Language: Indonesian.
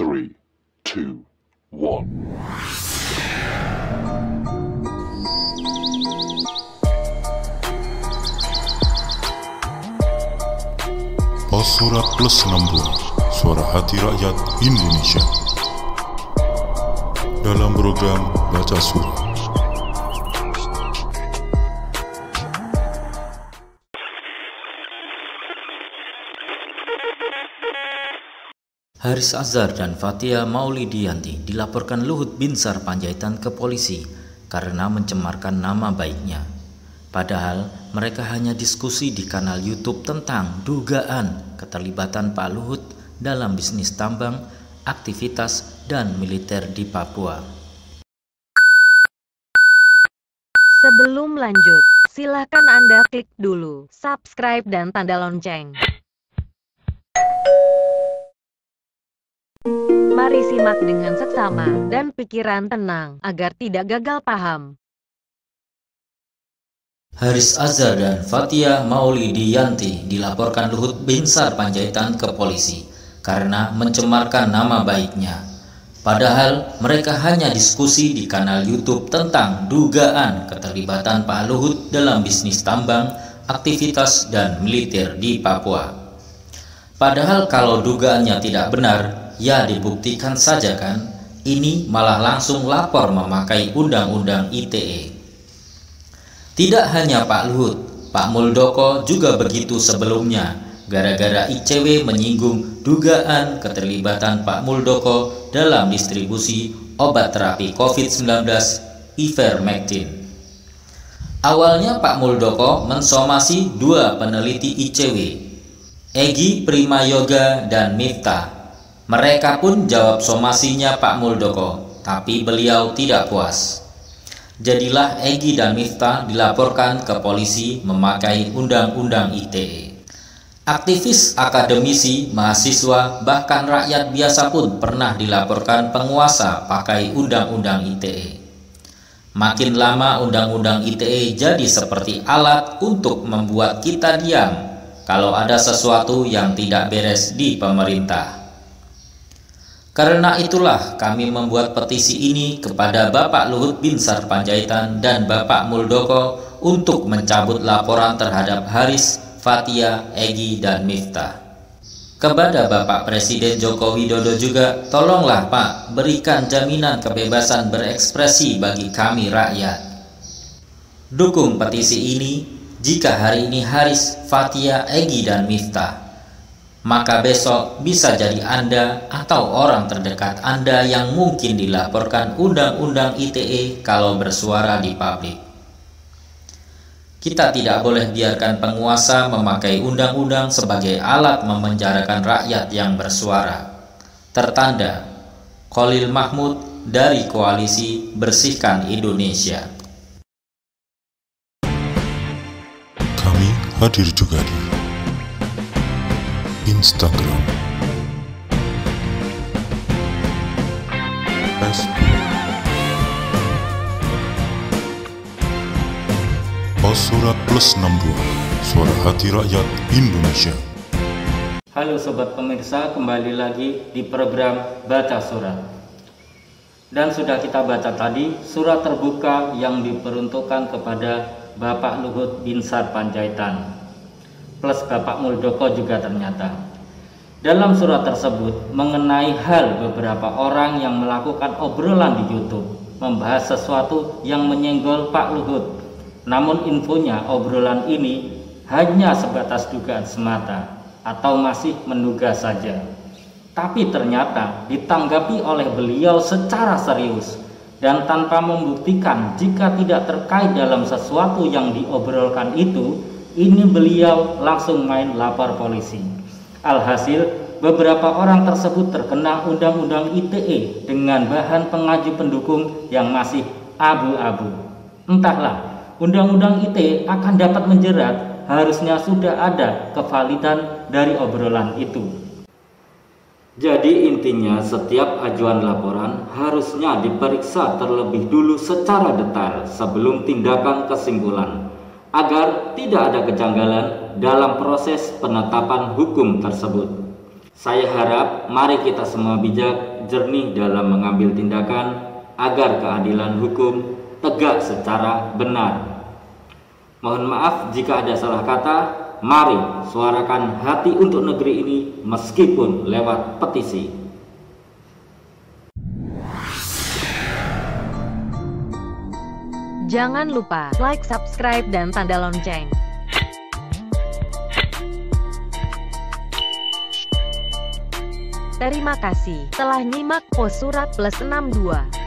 3, 2, 1. Pos Surat Plus 62, suara hati rakyat Indonesia. Dalam program Baca Surat. Haris Azhar dan Fathia Maulidiyanti dilaporkan Luhut Binsar Panjaitan ke polisi karena mencemarkan nama baiknya. Padahal mereka hanya diskusi di kanal YouTube tentang dugaan keterlibatan Pak Luhut dalam bisnis tambang, aktivitas, dan militer di Papua. Sebelum lanjut, silakan Anda klik dulu subscribe dan tanda lonceng. Mari simak dengan seksama dan pikiran tenang agar tidak gagal paham. Haris Azhar dan Fathia Maulidiyanti dilaporkan Luhut Binsar Panjaitan ke polisi karena mencemarkan nama baiknya. Padahal mereka hanya diskusi di kanal YouTube tentang dugaan keterlibatan Pak Luhut dalam bisnis tambang, aktivitas, dan militer di Papua. Padahal kalau dugaannya tidak benar, ya dibuktikan saja kan. Ini malah langsung lapor memakai Undang-Undang ITE. Tidak hanya Pak Luhut, Pak Muldoko juga begitu sebelumnya, gara-gara ICW menyinggung dugaan keterlibatan Pak Muldoko dalam distribusi obat terapi COVID-19 Ivermectin. Awalnya Pak Muldoko mensomasi dua peneliti ICW, Egy Primayoga dan Miftah. Mereka pun jawab somasinya Pak Muldoko, tapi beliau tidak puas. Jadilah Egy dan Miftah dilaporkan ke polisi memakai Undang-Undang ITE. Aktivis, akademisi, mahasiswa, bahkan rakyat biasa pun pernah dilaporkan penguasa pakai Undang-Undang ITE. Makin lama Undang-Undang ITE jadi seperti alat untuk membuat kita diam kalau ada sesuatu yang tidak beres di pemerintah. Karena itulah kami membuat petisi ini kepada Bapak Luhut Binsar Panjaitan dan Bapak Muldoko untuk mencabut laporan terhadap Haris, Fathia, Egy, dan Miftah. Kepada Bapak Presiden Joko Widodo juga, tolonglah Pak, berikan jaminan kebebasan berekspresi bagi kami rakyat. Dukung petisi ini. Jika hari ini Haris, Fathia, Egy, dan Miftah, maka besok bisa jadi Anda atau orang terdekat Anda yang mungkin dilaporkan Undang-Undang ITE kalau bersuara di publik. Kita tidak boleh biarkan penguasa memakai undang-undang sebagai alat memenjarakan rakyat yang bersuara. Tertanda Khalil Mahmud dari Koalisi Bersihkan Indonesia. Kami hadir juga di Instagram, Facebook, Pos Surat Plus 62, suara hati rakyat Indonesia. Halo Sobat Pemirsa, kembali lagi di program Baca Surat. Dan sudah kita baca tadi surat terbuka yang diperuntukkan kepada Bapak Luhut Binsar Panjaitan plus Bapak Muldoko juga ternyata. Dalam surat tersebut mengenai hal beberapa orang yang melakukan obrolan di YouTube membahas sesuatu yang menyenggol Pak Luhut. Namun infonya obrolan ini hanya sebatas dugaan semata atau masih menduga saja. Tapi ternyata ditanggapi oleh beliau secara serius dan tanpa membuktikan jika tidak terkait dalam sesuatu yang diobrolkan itu. Ini beliau langsung main lapor polisi. Alhasil beberapa orang tersebut terkena Undang-Undang ITE dengan bahan pengaju pendukung yang masih abu-abu. Entahlah, Undang-Undang ITE akan dapat menjerat, harusnya sudah ada kevalidan dari obrolan itu. Jadi intinya setiap ajuan laporan harusnya diperiksa terlebih dulu secara detail sebelum tindakan kesimpulan, agar tidak ada kejanggalan dalam proses penetapan hukum tersebut. Saya harap mari kita semua bijak, jernih dalam mengambil tindakan agar keadilan hukum tegak secara benar. Mohon maaf jika ada salah kata. Mari suarakan hati untuk negeri ini meskipun lewat petisi. Jangan lupa like, subscribe, dan tanda lonceng. Terima kasih telah nyimak Pos Surat Plus 62.